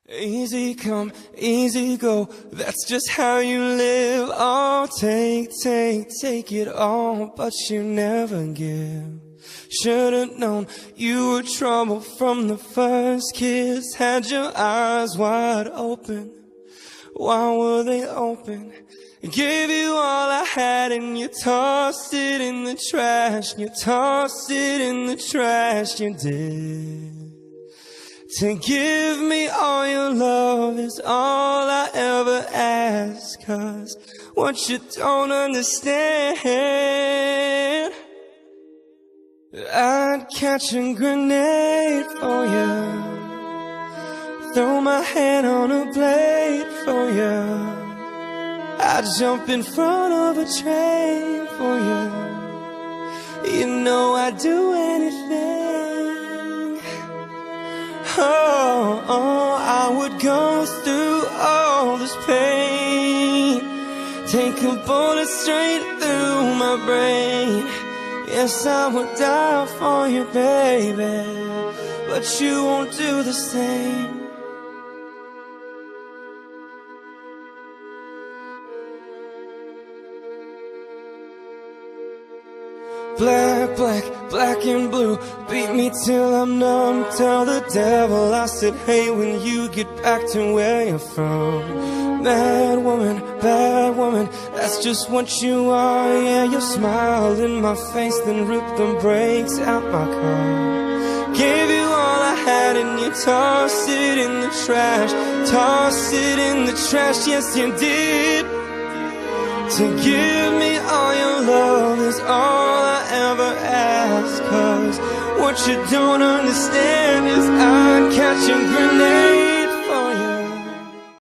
Easy come, easy go, that's just how you live. Oh, take it all, but you never give. Should've known you were trouble from the first kiss. Had your eyes wide open, why were they open? Gave you all I had and you tossed it in the trash. You tossed it in the trash, you did. To give me all your love is all I ever ask. 'Cause what you don't understand, I'd catch a grenade for you, throw my hand on a blade for you, I'd jump in front of a train for you. You know I'd do anything. Oh, I would go through all this pain, take a bullet straight through my brain. Yes, I would die for you, baby, but you won't do the same. Black, black, black and blue, beat me till I'm numb. Tell the devil I said hey when you get back to where you're from. Bad woman, that's just what you are. Yeah, you smiled in my face, then ripped the brakes out my car. Gave you all I had and you tossed it in the trash. Tossed it in the trash, yes you did. To give me all your love is all I ever ask. 'Cause what you don't understand is I'd catch a grenade